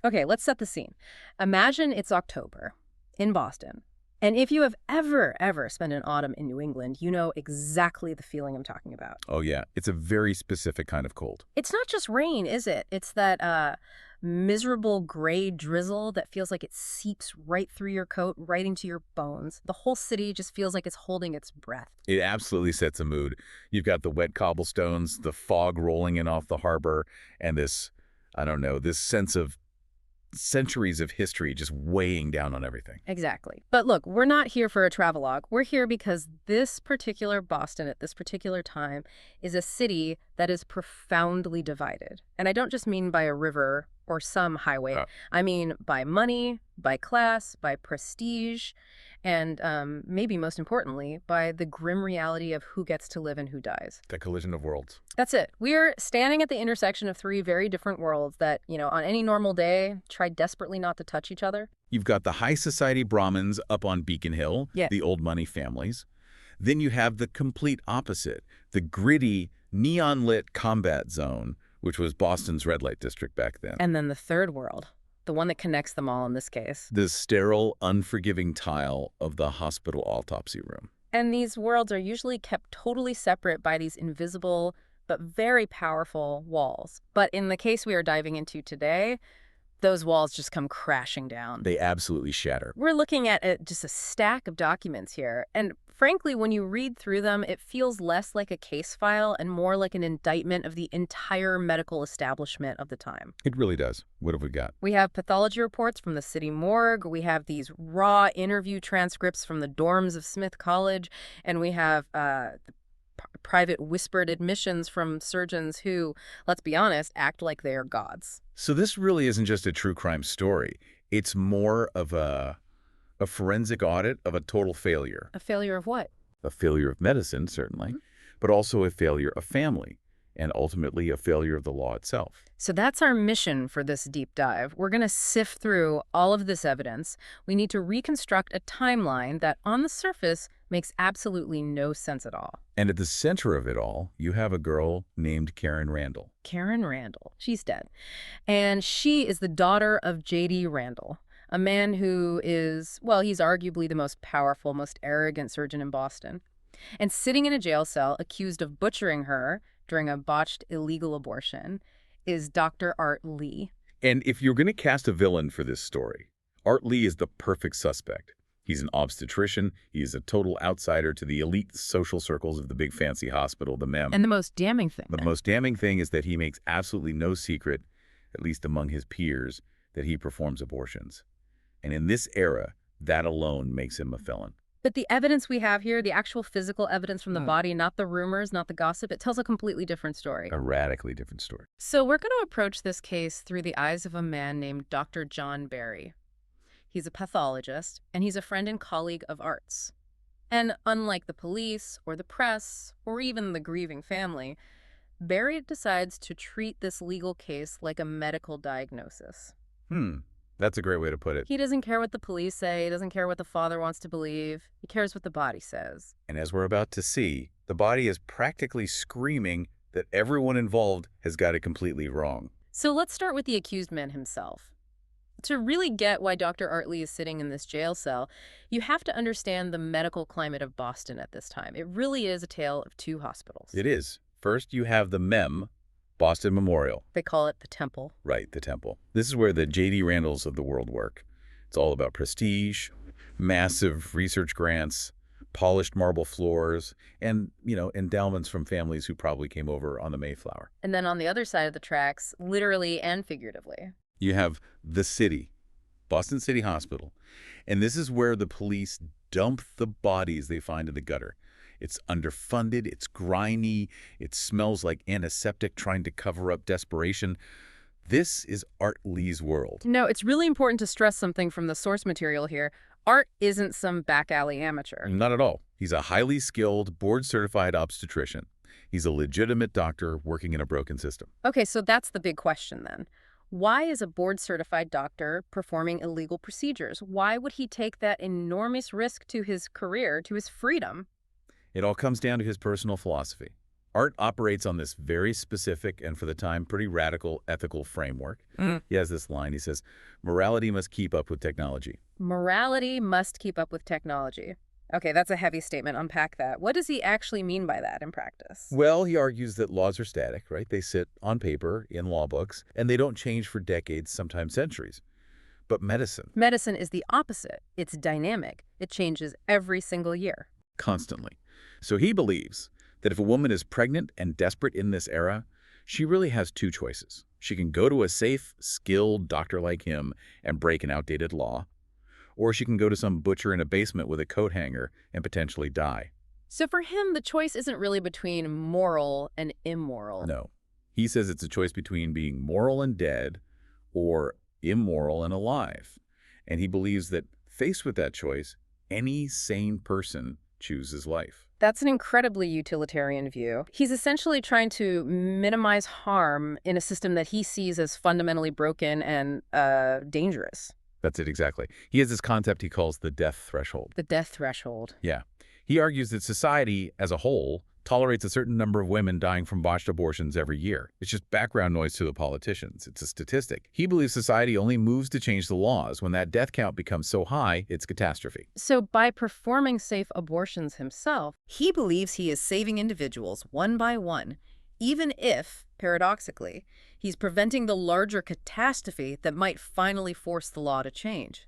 Okay, let's set the scene. Imagine it's October in Boston. And if you have ever spent an autumn in New England, you know exactly the feeling I'm talking about. Oh, yeah. It's a very specific kind of cold. It's not just rain, is it? It's that miserable gray drizzle that feels like it seeps right through your coat, right into your bones. The whole city just feels like it's holding its breath. It absolutely sets a mood. You've got the wet cobblestones, the fog rolling in off the harbor, and this, I don't know, this sense of centuries of history just weighing down on everything. Exactly. But look, we're not here for a travelogue. We're here because this particular Boston at this particular time is a city that is profoundly divided. And I don't just mean by a river or some highway. I mean by money, by class, by prestige, and maybe most importantly, by the grim reality of who gets to live and who dies. The collision of worlds. That's it. We're standing at the intersection of three very different worlds that, on any normal day, try desperately not to touch each other. You've got the high society Brahmins up on Beacon Hill, Yeah. the old money families. Then you have the complete opposite, the gritty, neon-lit combat zone, which was Boston's red light district back then. And then the third world, the one that connects them all in this case. The sterile, unforgiving tile of the hospital autopsy room. And these worlds are usually kept totally separate by these invisible but very powerful walls. But in the case we are diving into today, those walls just come crashing down. They absolutely shatter. We're looking at just a stack of documents here. And frankly, when you read through them, it feels less like a case file and more like an indictment of the entire medical establishment of the time. It really does. What have we got? We have pathology reports from the city morgue. We have these raw interview transcripts from the dorms of Smith College. And we have private whispered admissions from surgeons who, let's be honest, act like they are gods. So this really isn't just a true crime story. It's more of a forensic audit of a total failure. A failure of what? A failure of medicine, certainly, but also a failure of family, and ultimately a failure of the law itself. So that's our mission for this deep dive. We're going to sift through all of this evidence. We need to reconstruct a timeline that, on the surface, makes absolutely no sense at all. And at the center of it all, you have a girl named Karen Randall. Karen Randall. She's dead. And she is the daughter of J.D. Randall, a man who is, well, he's arguably the most powerful, most arrogant surgeon in Boston. And sitting in a jail cell accused of butchering her during a botched illegal abortion is Dr. Art Lee. And if you're going to cast a villain for this story, Art Lee is the perfect suspect. He's an obstetrician. He's a total outsider to the elite social circles of the big fancy hospital, the MEM. And the most damning thing. The most damning thing is that he makes absolutely no secret, at least among his peers, that he performs abortions. And in this era, that alone makes him a felon. But the evidence we have here, the actual physical evidence from the body, not the rumors, not the gossip, it tells a completely different story. A radically different story. So we're going to approach this case through the eyes of a man named Dr. John Barry. He's a pathologist, and he's a friend and colleague of Art's. And unlike the police or the press or even the grieving family, Barry decides to treat this legal case like a medical diagnosis. That's a great way to put it. He doesn't care what the police say. He doesn't care what the father wants to believe. He cares what the body says. And as we're about to see, the body is practically screaming that everyone involved has got it completely wrong. So let's start with the accused man himself. To really get why Dr. Art Lee is sitting in this jail cell, you have to understand the medical climate of Boston at this time. It really is a tale of two hospitals. It is. First, you have the MEM, Boston Memorial. They call it the Temple. Right, the Temple. This is where the J.D. Randalls of the world work. It's all about prestige, massive research grants, polished marble floors, and, endowments from families who probably came over on the Mayflower. And then on the other side of the tracks, literally and figuratively, You have the city, Boston City Hospital. And this is where the police dump the bodies they find in the gutter. It's underfunded, it's grimy, it smells like antiseptic trying to cover up desperation. This is Art Lee's world. No, it's really important to stress something from the source material here. Art isn't some back alley amateur. Not at all. He's a highly skilled, board-certified obstetrician. He's a legitimate doctor working in a broken system. Okay, so that's the big question then. Why is a board-certified doctor performing illegal procedures? Why would he take that enormous risk to his career, to his freedom? It all comes down to his personal philosophy. Art operates on this very specific and, for the time, pretty radical ethical framework. He has this line. He says, morality must keep up with technology. Morality must keep up with technology. Okay, that's a heavy statement. Unpack that. What does he actually mean by that in practice? Well, he argues that laws are static, right? They sit on paper in law books, and they don't change for decades, sometimes centuries. But medicine, Medicine is the opposite. It's dynamic. It changes every single year. constantly. So he believes that if a woman is pregnant and desperate in this era, she really has two choices. She can go to a safe, skilled doctor like him and break an outdated law, or she can go to some butcher in a basement with a coat hanger and potentially die. So for him, the choice isn't really between moral and immoral. No. He says it's a choice between being moral and dead or immoral and alive. And he believes that faced with that choice, any sane person chooses life. That's an incredibly utilitarian view. He's essentially trying to minimize harm in a system that he sees as fundamentally broken and dangerous. That's it, exactly. He has this concept he calls the death threshold. The death threshold. Yeah. He argues that society as a whole tolerates a certain number of women dying from botched abortions every year. It's just background noise to the politicians. It's a statistic. He believes society only moves to change the laws. When that death count becomes so high, it's catastrophe. So by performing safe abortions himself, he believes he is saving individuals one by one, even if, paradoxically, he's preventing the larger catastrophe that might finally force the law to change.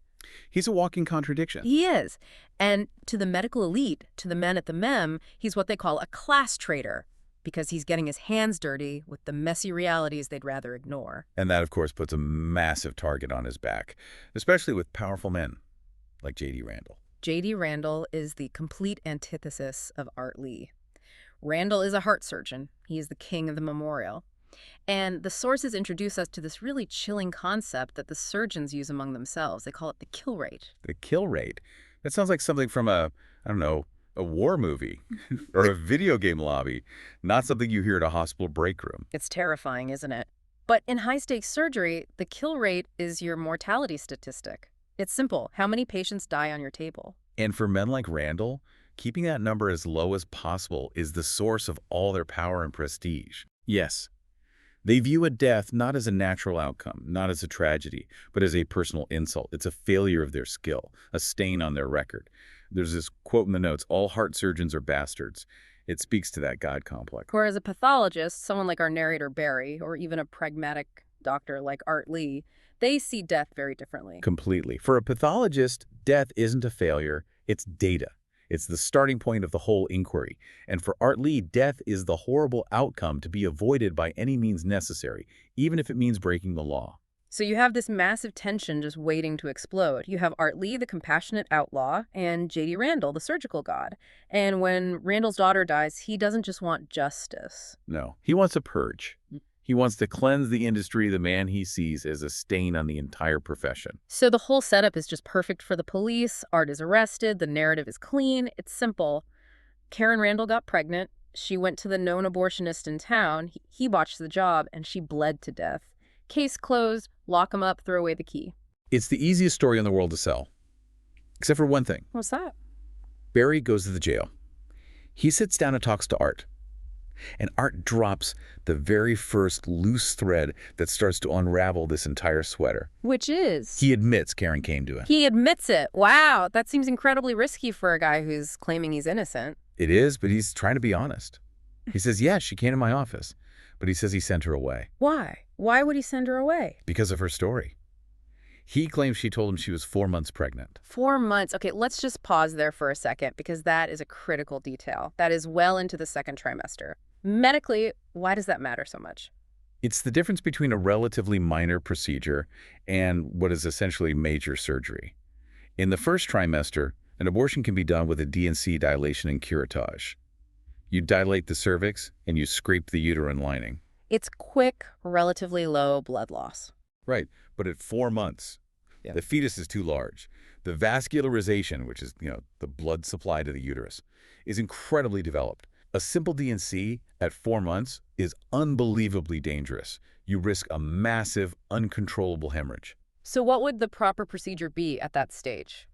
He's a walking contradiction. He is. And to the medical elite, to the men at the MEM, he's what they call a class traitor, because he's getting his hands dirty with the messy realities they'd rather ignore. And that, of course, puts a massive target on his back, especially with powerful men like J.D. Randall. J.D. Randall is the complete antithesis of Art Lee. Randall is a heart surgeon. He is the king of the memorial. And the sources introduce us to this really chilling concept that the surgeons use among themselves. They call it the kill rate. The kill rate? That sounds like something from a war movie or a video game lobby, not something you hear at a hospital break room. It's terrifying, isn't it? But in high-stakes surgery, the kill rate is your mortality statistic. It's simple. How many patients die on your table? And for men like Randall, keeping that number as low as possible is the source of all their power and prestige. Yes, they view a death not as a natural outcome, not as a tragedy, but as a personal insult. It's a failure of their skill, a stain on their record. There's this quote in the notes, all heart surgeons are bastards. It speaks to that God complex. Whereas a pathologist, someone like our narrator Barry, or even a pragmatic doctor like Art Lee, they see death very differently. Completely. For a pathologist, death isn't a failure, it's data. It's the starting point of the whole inquiry. And for Art Lee, death is the horrible outcome to be avoided by any means necessary, even if it means breaking the law. So you have this massive tension just waiting to explode. You have Art Lee, the compassionate outlaw, and J.D. Randall, the surgical god. And when Randall's daughter dies, he doesn't just want justice. No, he wants a purge. He wants to cleanse the industry, the man he sees as a stain on the entire profession. So the whole setup is just perfect for the police. Art is arrested. The narrative is clean. It's simple. Karen Randall got pregnant. She went to the known abortionist in town. He botched the job, and she bled to death. Case closed. Lock him up. Throw away the key. It's the easiest story in the world to sell. Except for one thing. What's that? Barry goes to the jail. He sits down and talks to Art. And Art drops the very first loose thread that starts to unravel this entire sweater. Which is? He admits Karen came to him. He admits it. Wow, that seems incredibly risky for a guy who's claiming he's innocent. It is, but he's trying to be honest. He says, yeah, she came to my office. But he says he sent her away. Why? Why would he send her away? Because of her story. He claims she told him she was 4 months pregnant. 4 months. Okay, let's just pause there for a second because that is a critical detail. That is well into the second trimester. Medically, why does that matter so much? It's the difference between a relatively minor procedure and what is essentially major surgery. In the first trimester, an abortion can be done with a D&C dilation and curettage. You dilate the cervix and you scrape the uterine lining. It's quick, relatively low blood loss. Right, but at 4 months, the fetus is too large. The vascularization, which is, the blood supply to the uterus, is incredibly developed. A simple D&C at 4 months is unbelievably dangerous. You risk a massive, uncontrollable hemorrhage. So what would the proper procedure be at that stage?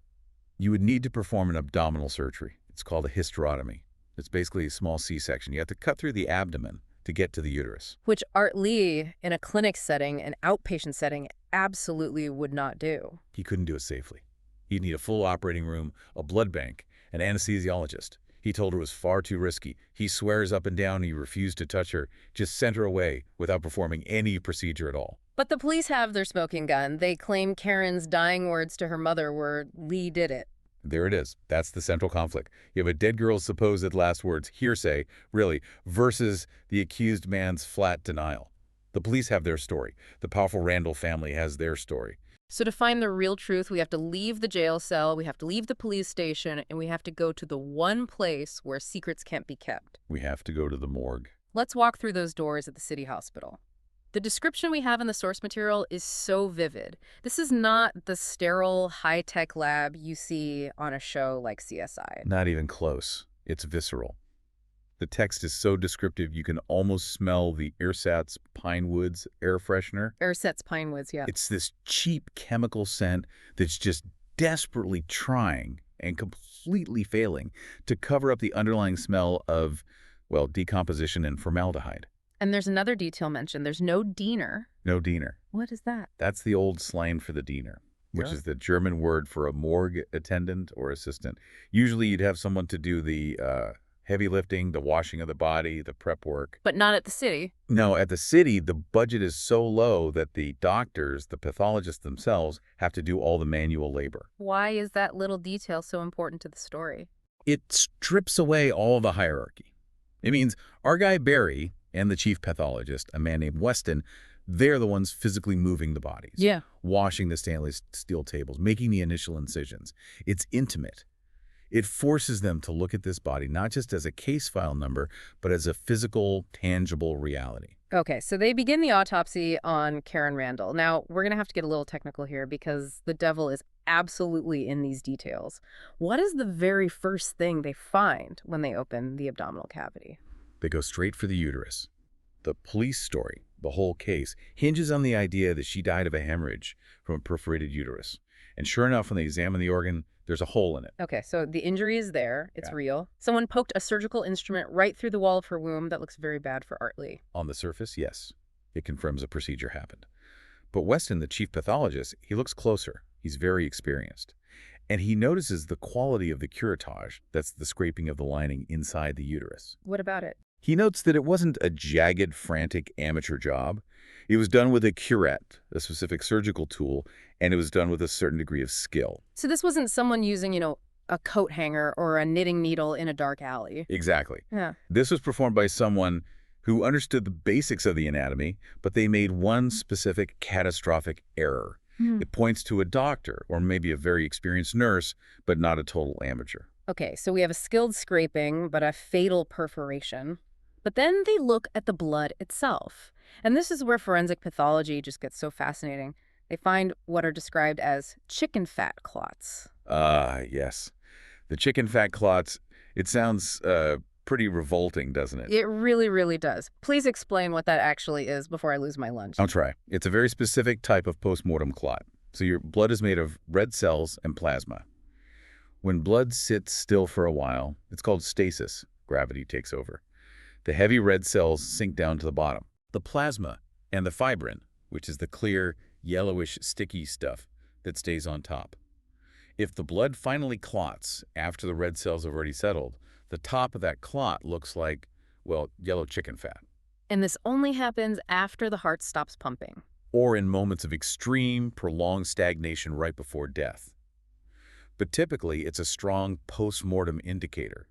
You would need to perform an abdominal surgery. It's called a hysterotomy. It's basically a small C-section. You have to cut through the abdomen to get to the uterus. Which Art Lee, in a clinic setting, an outpatient setting, absolutely would not do. He couldn't do it safely. He'd need a full operating room, a blood bank, an anesthesiologist. He told her it was far too risky. He swears up and down he refused to touch her, just sent her away without performing any procedure at all. But the police have their smoking gun. They claim Karen's dying words to her mother were, "Lee did it." There it is. That's the central conflict. You have a dead girl's supposed last words, hearsay, really, versus the accused man's flat denial. The police have their story. The powerful Randall family has their story. So to find the real truth, we have to leave the jail cell, we have to leave the police station, and we have to go to the one place where secrets can't be kept. We have to go to the morgue. Let's walk through those doors at the city hospital. The description we have in the source material is so vivid. This is not the sterile, high-tech lab you see on a show like CSI. Not even close. It's visceral. The text is so descriptive you can almost smell the ersatz pine woods air freshener. Ersatz pine woods, yeah. It's this cheap chemical scent that's just desperately trying and completely failing to cover up the underlying smell of, well, decomposition and formaldehyde. And there's another detail mentioned. There's no diener. No diener. What is that? That's the old slang for the diener, which is the German word for a morgue attendant or assistant. Usually you'd have someone to do the heavy lifting, the washing of the body, the prep work. But not at the city. No, at the city, the budget is so low that the doctors, the pathologists themselves, have to do all the manual labor. Why is that little detail so important to the story? It strips away all the hierarchy. It means our guy Barry and the chief pathologist, a man named Weston, they're the ones physically moving the bodies. Yeah. Washing the stainless steel tables, making the initial incisions. It's intimate. It forces them to look at this body not just as a case file number, but as a physical, tangible reality. Okay, so they begin the autopsy on Karen Randall. Now, we're going to have to get a little technical here because the devil is absolutely in these details. What is the very first thing they find when they open the abdominal cavity? They go straight for the uterus. The police story, the whole case, hinges on the idea that she died of a hemorrhage from a perforated uterus. And sure enough, when they examine the organ, there's a hole in it. Okay, so the injury is there. It's Yeah. real. Someone poked a surgical instrument right through the wall of her womb. That looks very bad for Art Lee. On the surface, yes, it confirms a procedure happened. But Weston, the chief pathologist, he looks closer. He's very experienced. And he notices the quality of the curettage, that's the scraping of the lining inside the uterus. What about it? He notes that it wasn't a jagged, frantic amateur job. It was done with a curette, a specific surgical tool, and it was done with a certain degree of skill. So this wasn't someone using, a coat hanger or a knitting needle in a dark alley. Exactly. Yeah. This was performed by someone who understood the basics of the anatomy, but they made one specific catastrophic error. It points to a doctor or maybe a very experienced nurse, but not a total amateur. Okay, so we have a skilled scraping, but a fatal perforation. But then they look at the blood itself. And this is where forensic pathology just gets so fascinating. They find what are described as chicken fat clots. Yes. The chicken fat clots, it sounds pretty revolting, doesn't it? It really, really does. Please explain what that actually is before I lose my lunch. I'll try. It's a very specific type of postmortem clot. So your blood is made of red cells and plasma. When blood sits still for a while, it's called stasis. Gravity takes over. The heavy red cells sink down to the bottom. The plasma and the fibrin, which is the clear, yellowish, sticky stuff that stays on top. If the blood finally clots after the red cells have already settled, the top of that clot looks like, well, yellow chicken fat. And this only happens after the heart stops pumping. Or in moments of extreme, prolonged stagnation right before death. But typically, it's a strong post-mortem indicator.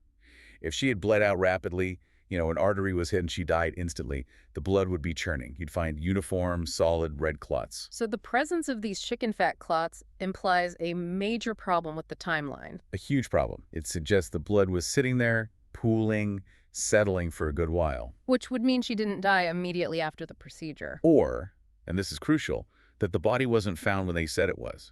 If she had bled out rapidly, an artery was hit and she died instantly, the blood would be churning. You'd find uniform, solid red clots. So the presence of these chicken fat clots implies a major problem with the timeline. A huge problem. It suggests the blood was sitting there, pooling, settling for a good while. Which would mean she didn't die immediately after the procedure. Or, and this is crucial, that the body wasn't found when they said it was.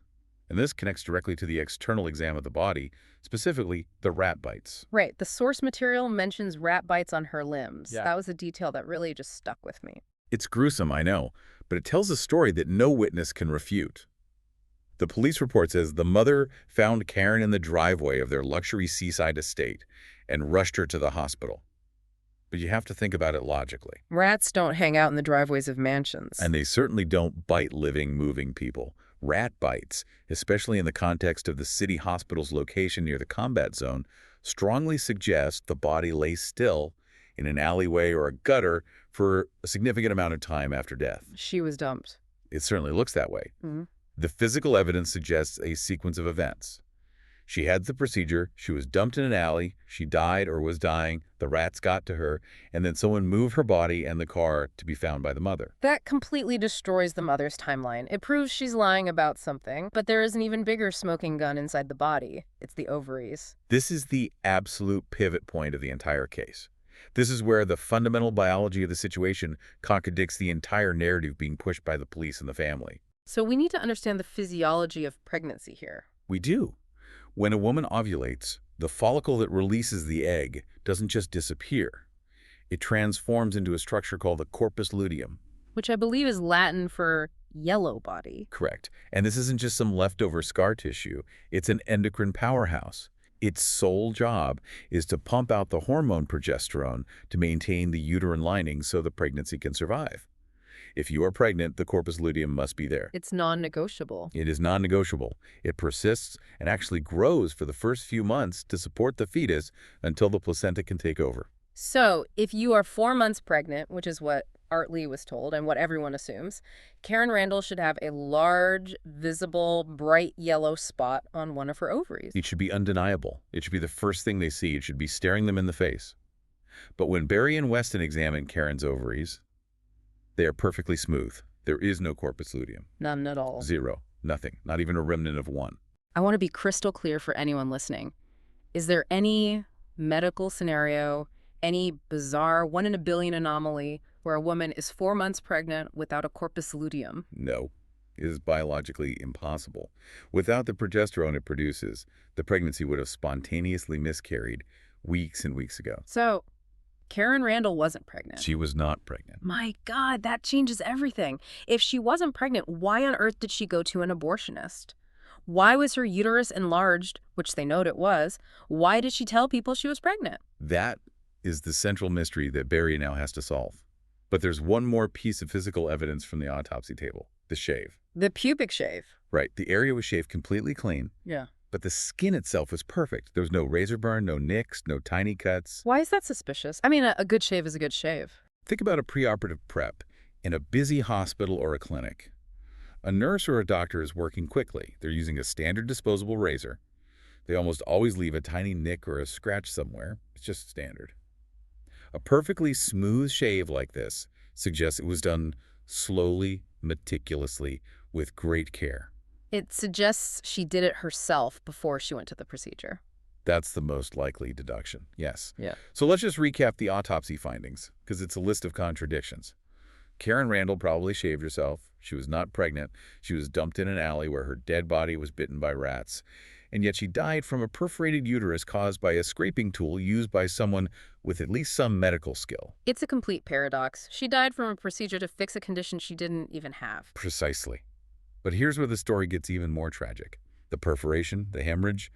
And this connects directly to the external exam of the body, specifically the rat bites. Right. The source material mentions rat bites on her limbs. Yeah. That was a detail that really just stuck with me. It's gruesome, I know, but it tells a story that no witness can refute. The police report says the mother found Karen in the driveway of their luxury seaside estate and rushed her to the hospital. But you have to think about it logically. Rats don't hang out in the driveways of mansions. And they certainly don't bite living, moving people. Rat bites, especially in the context of the city hospital's location near the combat zone, strongly suggest the body lay still in an alleyway or a gutter for a significant amount of time after death. She was dumped. It certainly looks that way. Mm-hmm. The physical evidence suggests a sequence of events. She had the procedure, she was dumped in an alley, she died or was dying, the rats got to her, and then someone moved her body and the car to be found by the mother. That completely destroys the mother's timeline. It proves she's lying about something, but there is an even bigger smoking gun inside the body. It's the ovaries. This is the absolute pivot point of the entire case. This is where the fundamental biology of the situation contradicts the entire narrative being pushed by the police and the family. So we need to understand the physiology of pregnancy here. We do. When a woman ovulates, the follicle that releases the egg doesn't just disappear. It transforms into a structure called the corpus luteum. Which I believe is Latin for yellow body. Correct. And this isn't just some leftover scar tissue. It's an endocrine powerhouse. Its sole job is to pump out the hormone progesterone to maintain the uterine lining so the pregnancy can survive. If you are pregnant, the corpus luteum must be there. It's non-negotiable. It is non-negotiable. It persists and actually grows for the first few months to support the fetus until the placenta can take over. So if you are 4 months pregnant, which is what Art Lee was told and what everyone assumes, Karen Randall should have a large, visible, bright yellow spot on one of her ovaries. It should be undeniable. It should be the first thing they see. It should be staring them in the face. But when Barry and Weston examined Karen's ovaries, they are perfectly smooth. There is no corpus luteum. None at all. Zero. Nothing. Not even a remnant of one. I want to be crystal clear for anyone listening. Is there any medical scenario, any bizarre 1 in a billion anomaly where a woman is 4 months pregnant without a corpus luteum? No. It is biologically impossible. Without the progesterone it produces, the pregnancy would have spontaneously miscarried weeks and weeks ago. So Karen Randall wasn't pregnant. She was not pregnant. My God, that changes everything. If she wasn't pregnant, why on earth did she go to an abortionist? Why was her uterus enlarged, which they note it was? Why did she tell people she was pregnant? That is the central mystery that Barry now has to solve. But there's one more piece of physical evidence from the autopsy table, the shave. The pubic shave. Right, the area was shaved completely clean. Yeah. But the skin itself was perfect. There was no razor burn, no nicks, no tiny cuts. Why is that suspicious? I mean, a good shave is a good shave. Think about a preoperative prep in a busy hospital or a clinic. A nurse or a doctor is working quickly. They're using a standard disposable razor. They almost always leave a tiny nick or a scratch somewhere. It's just standard. A perfectly smooth shave like this suggests it was done slowly, meticulously, with great care. It suggests she did it herself before she went to the procedure. That's the most likely deduction, yes. Yeah. So let's just recap the autopsy findings, because it's a list of contradictions. Karen Randall probably shaved herself. She was not pregnant. She was dumped in an alley where her dead body was bitten by rats. And yet she died from a perforated uterus caused by a scraping tool used by someone with at least some medical skill. It's a complete paradox. She died from a procedure to fix a condition she didn't even have. Precisely. But here's where the story gets even more tragic. The perforation, the hemorrhage,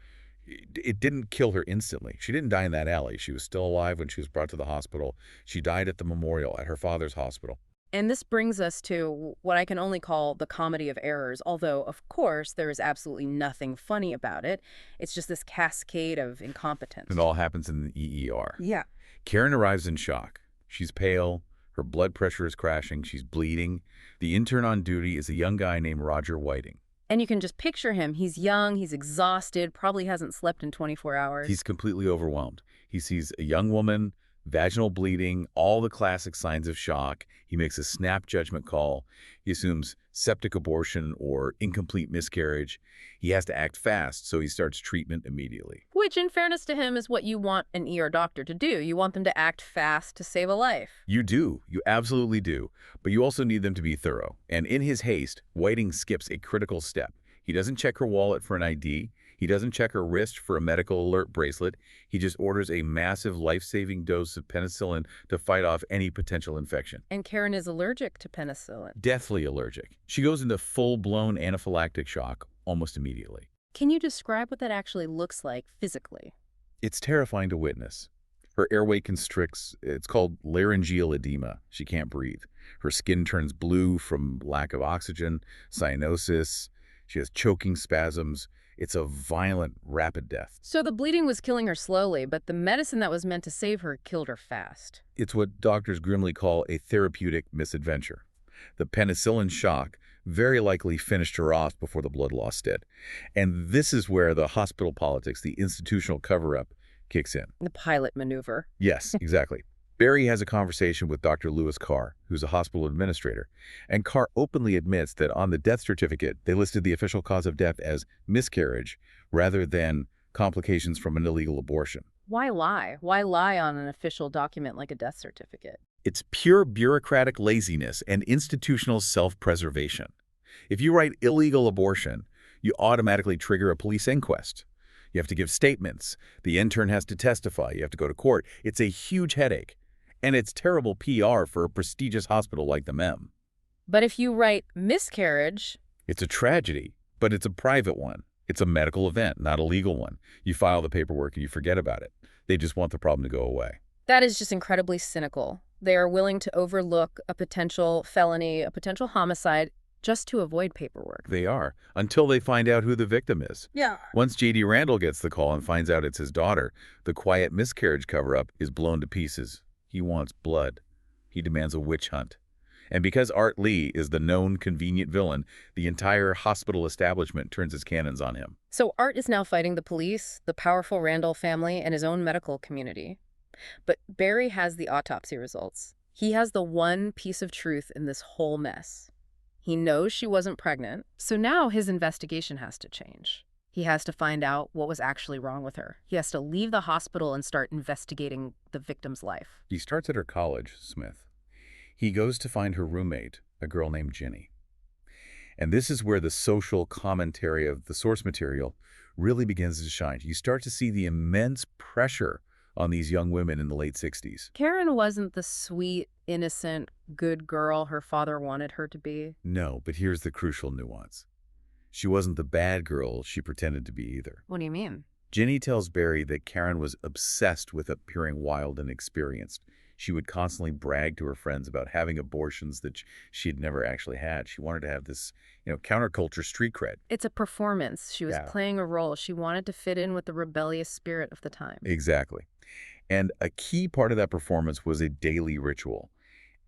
it didn't kill her instantly. She didn't die in that alley. She was still alive when she was brought to the hospital. She died at the memorial at her father's hospital. And this brings us to what I can only call the comedy of errors, although, of course, there is absolutely nothing funny about it. It's just this cascade of incompetence. It all happens in the ER. Yeah. Karen arrives in shock. She's pale. Her blood pressure is crashing. She's bleeding. The intern on duty is a young guy named Roger Whiting. And you can just picture him. He's young, he's exhausted, probably hasn't slept in 24 hours. He's completely overwhelmed. He sees a young woman, vaginal bleeding, all the classic signs of shock. He makes a snap judgment call. He assumes septic abortion or incomplete miscarriage. He has to act fast, so he starts treatment immediately. Which, in fairness to him, is what you want an ER doctor to do. You want them to act fast to save a life. You do. You absolutely do. But you also need them to be thorough. And in his haste, Whiting skips a critical step. He doesn't check her wallet for an ID. He doesn't check her wrist for a medical alert bracelet. He just orders a massive life-saving dose of penicillin to fight off any potential infection. And Karen is allergic to penicillin. Deathly allergic. She goes into full-blown anaphylactic shock. almost immediately. Can you describe what that actually looks like physically? It's terrifying to witness. Her airway constricts. It's called laryngeal edema. She can't breathe. Her skin turns blue from lack of oxygen, cyanosis. She has choking spasms. It's a violent, rapid death. So the bleeding was killing her slowly, but the medicine that was meant to save her killed her fast. It's what doctors grimly call a therapeutic misadventure. The penicillin shock very likely finished her off before the blood loss did. And this is where the hospital politics, the institutional cover-up, kicks in. The pilot maneuver. Yes, exactly. Barry has a conversation with Dr. Lewis Carr, who's a hospital administrator, and Carr openly admits that on the death certificate, they listed the official cause of death as miscarriage rather than complications from an illegal abortion. Why lie? Why lie on an official document like a death certificate? It's pure bureaucratic laziness and institutional self-preservation. If you write illegal abortion, you automatically trigger a police inquest. You have to give statements. The intern has to testify. You have to go to court. It's a huge headache. And it's terrible PR for a prestigious hospital like the MEM. But if you write miscarriage... It's a tragedy, but it's a private one. It's a medical event, not a legal one. You file the paperwork and you forget about it. They just want the problem to go away. That is just incredibly cynical. They are willing to overlook a potential felony, a potential homicide, just to avoid paperwork. They are, until they find out who the victim is. Yeah. Once J.D. Randall gets the call and finds out it's his daughter, the quiet miscarriage cover-up is blown to pieces. He wants blood. He demands a witch hunt. And because Art Lee is the known convenient villain, the entire hospital establishment turns its cannons on him. So Art is now fighting the police, the powerful Randall family, and his own medical community. But Barry has the autopsy results. He has the one piece of truth in this whole mess. He knows she wasn't pregnant, so now his investigation has to change. He has to find out what was actually wrong with her. He has to leave the hospital and start investigating the victim's life. He starts at her college, Smith. He goes to find her roommate, a girl named Ginny. And this is where the social commentary of the source material really begins to shine. You start to see the immense pressure on these young women in the late 60s. Karen wasn't the sweet, innocent, good girl her father wanted her to be. No, but here's the crucial nuance. She wasn't the bad girl she pretended to be either. What do you mean? Ginny tells Barry that Karen was obsessed with appearing wild and experienced. She would constantly brag to her friends about having abortions that she had never actually had. She wanted to have this, counterculture street cred. It's a performance. She was playing a role. She wanted to fit in with the rebellious spirit of the time. Exactly. And a key part of that performance was a daily ritual.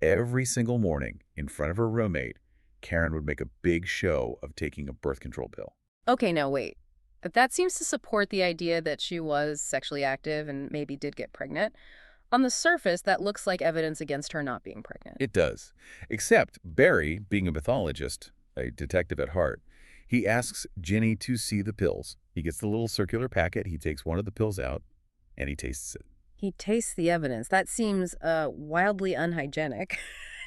Every single morning, in front of her roommate, Karen would make a big show of taking a birth control pill. Okay, now wait. That seems to support the idea that she was sexually active and maybe did get pregnant. On the surface, that looks like evidence against her not being pregnant. It does. Except Barry, being a pathologist, a detective at heart, he asks Ginny to see the pills. He gets the little circular packet, he takes one of the pills out, and he tastes it. He tastes the evidence. That seems wildly unhygienic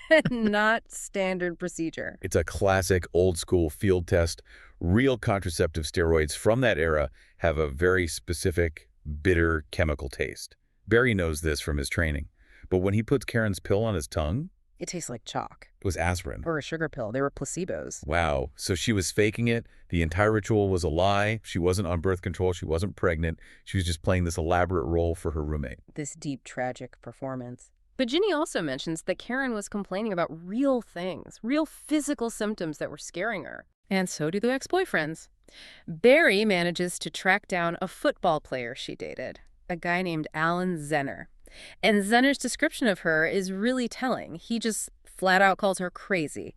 and not standard procedure. It's a classic old-school field test. Real contraceptive steroids from that era have a very specific, bitter chemical taste. Barry knows this from his training. But when he puts Karen's pill on his tongue... It tastes like chalk. It was aspirin. Or a sugar pill. They were placebos. Wow. So she was faking it. The entire ritual was a lie. She wasn't on birth control. She wasn't pregnant. She was just playing this elaborate role for her roommate. This deep, tragic performance. But Ginny also mentions that Karen was complaining about real things, real physical symptoms that were scaring her. And so do the ex-boyfriends. Barry manages to track down a football player she dated, a guy named Alan Zenner. And Zenner's description of her is really telling. He just flat out calls her crazy.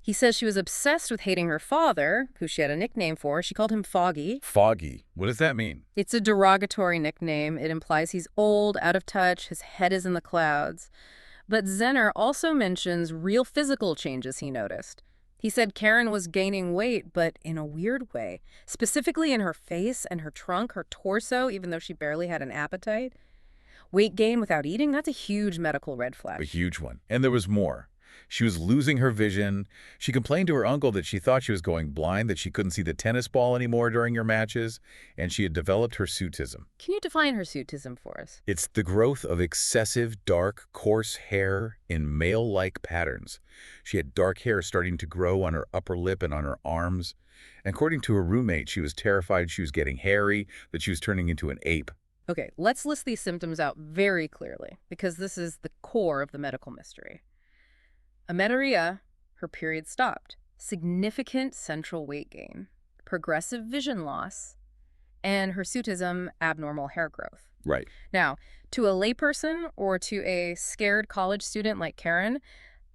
He says she was obsessed with hating her father, who she had a nickname for. She called him Foggy. Foggy? What does that mean? It's a derogatory nickname. It implies he's old, out of touch, his head is in the clouds. But Zenner also mentions real physical changes he noticed. He said Karen was gaining weight, but in a weird way, specifically in her face and her trunk, her torso, even though she barely had an appetite. Weight gain without eating, that's a huge medical red flag. A huge one. And there was more. She was losing her vision. She complained to her uncle that she thought she was going blind, that she couldn't see the tennis ball anymore during her matches, and she had developed hirsutism. Can you define hirsutism for us? It's the growth of excessive, dark, coarse hair in male-like patterns. She had dark hair starting to grow on her upper lip and on her arms. According to her roommate, she was terrified she was getting hairy, that she was turning into an ape. Okay, let's list these symptoms out very clearly, because this is the core of the medical mystery. Amenorrhea, her period stopped. Significant central weight gain. Progressive vision loss. And hirsutism, abnormal hair growth. Right. Now, to a layperson or to a scared college student like Karen,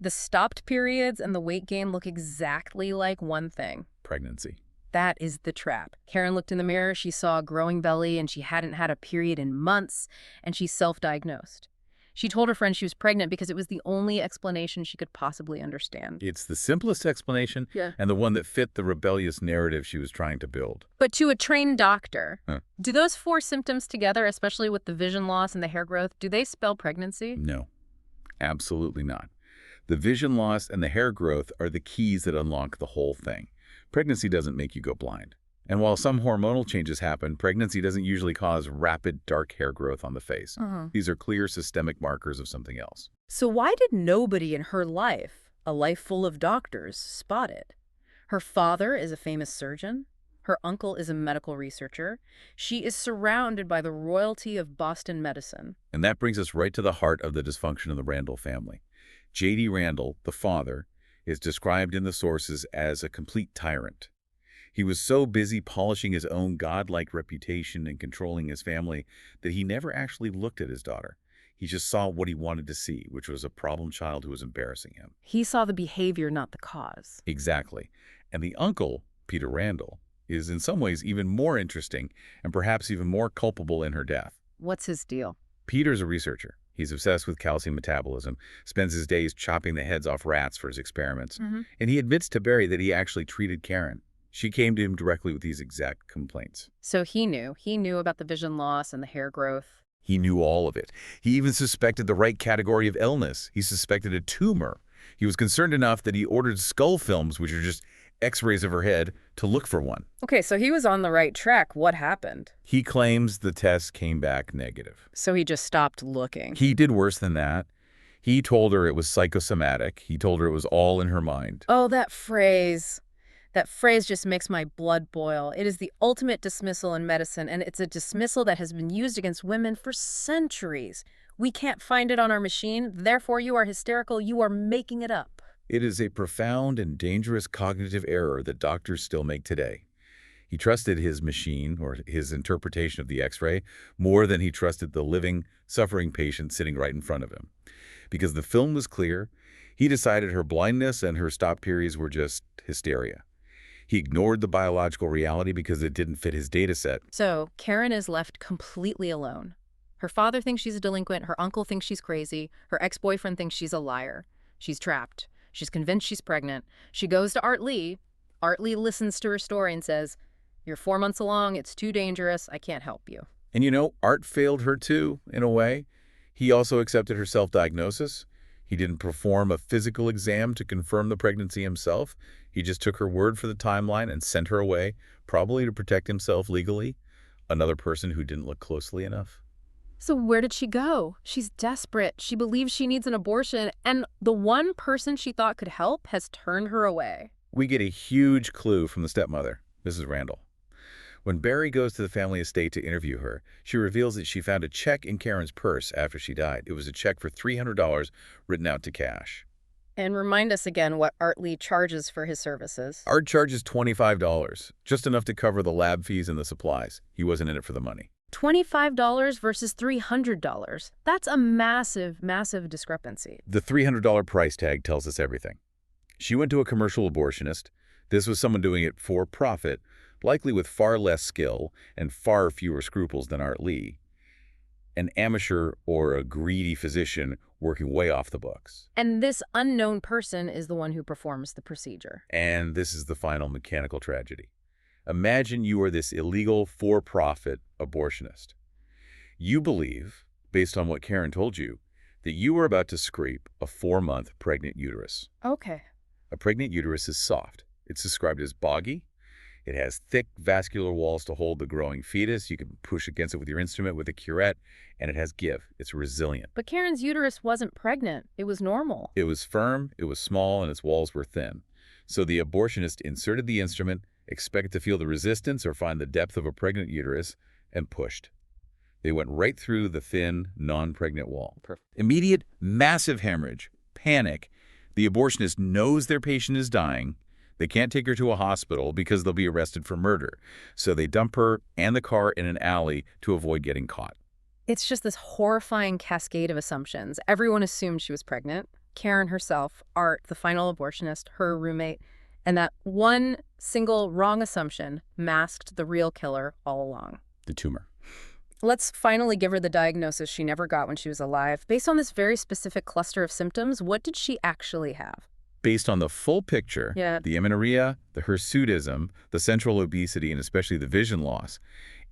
the stopped periods and the weight gain look exactly like one thing. Pregnancy. That is the trap. Karen looked in the mirror, she saw a growing belly, and she hadn't had a period in months, and she self-diagnosed. She told her friend she was pregnant because it was the only explanation she could possibly understand. It's the simplest explanation, and the one that fit the rebellious narrative she was trying to build. But to a trained doctor, do those 4 symptoms together, especially with the vision loss and the hair growth, do they spell pregnancy? No, absolutely not. The vision loss and the hair growth are the keys that unlock the whole thing. Pregnancy doesn't make you go blind. And while some hormonal changes happen, pregnancy doesn't usually cause rapid dark hair growth on the face. These are clear systemic markers of something else. So why did nobody in her life, a life full of doctors, spot it? Her father is a famous surgeon. Her uncle is a medical researcher. She is surrounded by the royalty of Boston medicine. And that brings us right to the heart of the dysfunction of the Randall family. J.D. Randall, the father, is described in the sources as a complete tyrant. He was so busy polishing his own godlike reputation and controlling his family that he never actually looked at his daughter. He just saw what he wanted to see, which was a problem child who was embarrassing him. He saw the behavior, not the cause. Exactly. And the uncle, Peter Randall, is in some ways even more interesting and perhaps even more culpable in her death. What's his deal? Peter's a researcher. He's obsessed with calcium metabolism, spends his days chopping the heads off rats for his experiments. And he admits to Barry that he actually treated Karen. She came to him directly with these exact complaints. So he knew about the vision loss and the hair growth. He knew all of it. He even suspected the right category of illness. He suspected a tumor. He was concerned enough that he ordered skull films, which are just x-rays of her head, to look for one. Okay, so he was on the right track. What happened? He claims the test came back negative. So he just stopped looking. He did worse than that. He told her it was psychosomatic. He told her it was all in her mind. Oh, that phrase. That phrase just makes my blood boil. It is the ultimate dismissal in medicine, and it's a dismissal that has been used against women for centuries. We can't find it on our machine, therefore you are hysterical, you are making it up. It is a profound and dangerous cognitive error that doctors still make today. He trusted his machine, or his interpretation of the x-ray, more than he trusted the living, suffering patient sitting right in front of him. Because the film was clear, he decided her blindness and her stop periods were just hysteria. He ignored the biological reality because it didn't fit his data set. So Karen is left completely alone. Her father thinks she's a delinquent, her uncle thinks she's crazy, her ex-boyfriend thinks she's a liar. She's trapped. She's convinced she's pregnant. She goes to Art Lee. Art Lee listens to her story and says, "You're 4 months along, it's too dangerous, I can't help you." And you know, Art failed her too, in a way. He also accepted her self-diagnosis. He didn't perform a physical exam to confirm the pregnancy himself. He just took her word for the timeline and sent her away, probably to protect himself legally. Another person who didn't look closely enough. So where did she go? She's desperate. She believes she needs an abortion, and the one person she thought could help has turned her away. We get a huge clue from the stepmother, Mrs. Randall. When Barry goes to the family estate to interview her, she reveals that she found a check in Karen's purse after she died. It was a check for $300 written out to cash. And remind us again what Art Lee charges for his services. Art charges $25, just enough to cover the lab fees and the supplies. He wasn't in it for the money. $25 versus $300. That's a massive, massive discrepancy. The $300 price tag tells us everything. She went to a commercial abortionist. This was someone doing it for profit, likely with far less skill and far fewer scruples than Art Lee. An amateur or a greedy physician working way off the books. And this unknown person is the one who performs the procedure. And this is the final mechanical tragedy. Imagine you are this illegal, for-profit abortionist. You believe, based on what Karen told you, that you are about to scrape a 4-month pregnant uterus. Okay. A pregnant uterus is soft. It's described as boggy. It has thick vascular walls to hold the growing fetus. You can push against it with your instrument with a curette, and it has give. It's resilient. But Karen's uterus wasn't pregnant. It was normal. It was firm, it was small, and its walls were thin. So the abortionist inserted the instrument expected to feel the resistance or find the depth of a pregnant uterus, and pushed. They went right through the thin, non-pregnant wall. Perfect. Immediate, massive hemorrhage, panic. The abortionist knows their patient is dying. They can't take her to a hospital because they'll be arrested for murder. So they dump her and the car in an alley to avoid getting caught. It's just this horrifying cascade of assumptions. Everyone assumed she was pregnant. Karen herself, Art, the final abortionist, her roommate, and that one single wrong assumption masked the real killer all along. The tumor. Let's finally give her the diagnosis she never got when she was alive. Based on this very specific cluster of symptoms, what did she actually have? Based on the full picture, the amenorrhea, the hirsutism, the central obesity, and especially the vision loss,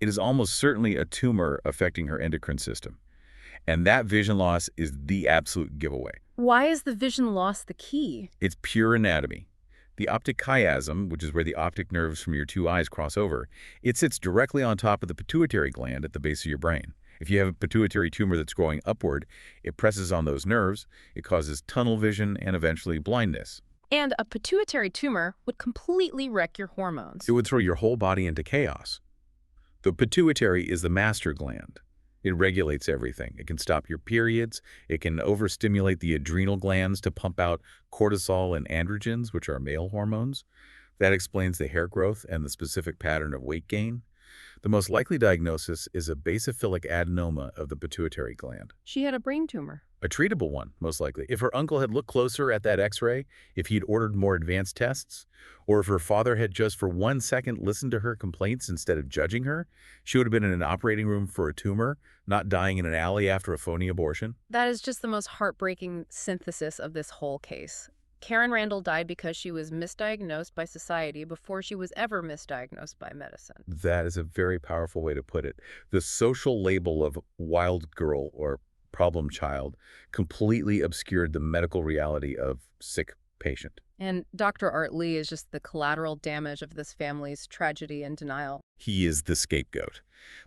it is almost certainly a tumor affecting her endocrine system. And that vision loss is the absolute giveaway. Why is the vision loss the key? It's pure anatomy. The optic chiasm, which is where the optic nerves from your two eyes cross over, it sits directly on top of the pituitary gland at the base of your brain. If you have a pituitary tumor that's growing upward, it presses on those nerves, it causes tunnel vision and eventually blindness. And a pituitary tumor would completely wreck your hormones. It would throw your whole body into chaos. The pituitary is the master gland. It regulates everything. It can stop your periods. It can overstimulate the adrenal glands to pump out cortisol and androgens, which are male hormones. That explains the hair growth and the specific pattern of weight gain. The most likely diagnosis is a basophilic adenoma of the pituitary gland. She had a brain tumor. A treatable one, most likely. If her uncle had looked closer at that x-ray, if he'd ordered more advanced tests, or if her father had just for 1 second listened to her complaints instead of judging her, she would have been in an operating room for a tumor, not dying in an alley after a phony abortion. That is just the most heartbreaking synthesis of this whole case. Karen Randall died because she was misdiagnosed by society before she was ever misdiagnosed by medicine. That is a very powerful way to put it. The social label of wild girl or problem child completely obscured the medical reality of sick patient. And Dr. Art Lee is just the collateral damage of this family's tragedy and denial. He is the scapegoat.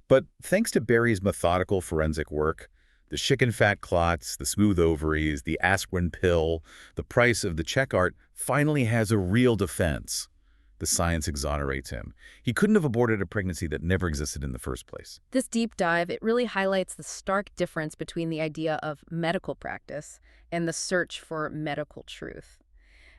But thanks to Barry's methodical forensic work, the chicken fat clots, the smooth ovaries, the aspirin pill, the price of the check art finally has a real defense. The science exonerates him. He couldn't have aborted a pregnancy that never existed in the first place. This deep dive, it really highlights the stark difference between the idea of medical practice and the search for medical truth.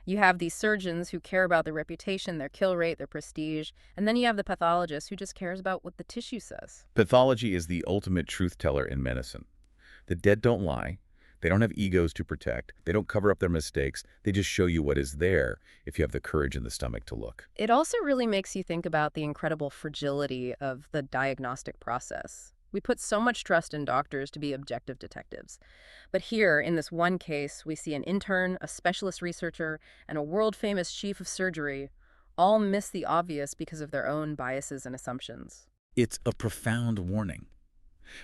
You have these surgeons who care about their reputation, their kill rate, their prestige, and then you have the pathologist who just cares about what the tissue says. Pathology is the ultimate truth teller in medicine. The dead don't lie. They don't have egos to protect. They don't cover up their mistakes. They just show you what is there if you have the courage and the stomach to look. It also really makes you think about the incredible fragility of the diagnostic process. We put so much trust in doctors to be objective detectives. But here, in this one case, we see an intern, a specialist researcher, and a world-famous chief of surgery all miss the obvious because of their own biases and assumptions. It's a profound warning.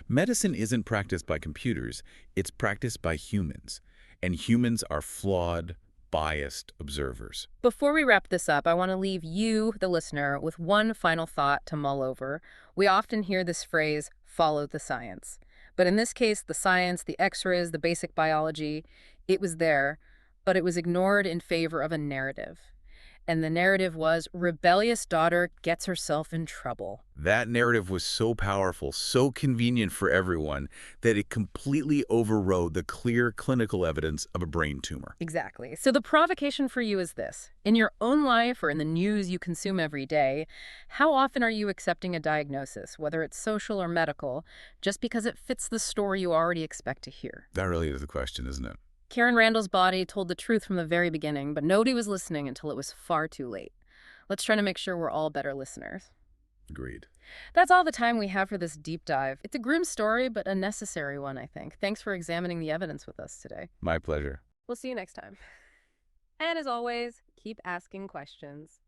Medicine isn't practiced by computers, it's practiced by humans. And humans are flawed, biased observers. Before we wrap this up, I want to leave you, the listener, with one final thought to mull over. We often hear this phrase, follow the science. But in this case, the science, the x-rays, the basic biology, it was there, but it was ignored in favor of a narrative. And the narrative was, rebellious daughter gets herself in trouble. That narrative was so powerful, so convenient for everyone, that it completely overrode the clear clinical evidence of a brain tumor. Exactly. So the provocation for you is this. In your own life or in the news you consume every day, how often are you accepting a diagnosis, whether it's social or medical, just because it fits the story you already expect to hear? That really is the question, isn't it? Karen Randall's body told the truth from the very beginning, but nobody was listening until it was far too late. Let's try to make sure we're all better listeners. Agreed. That's all the time we have for this deep dive. It's a grim story, but a necessary one, I think. Thanks for examining the evidence with us today. My pleasure. We'll see you next time. And as always, keep asking questions.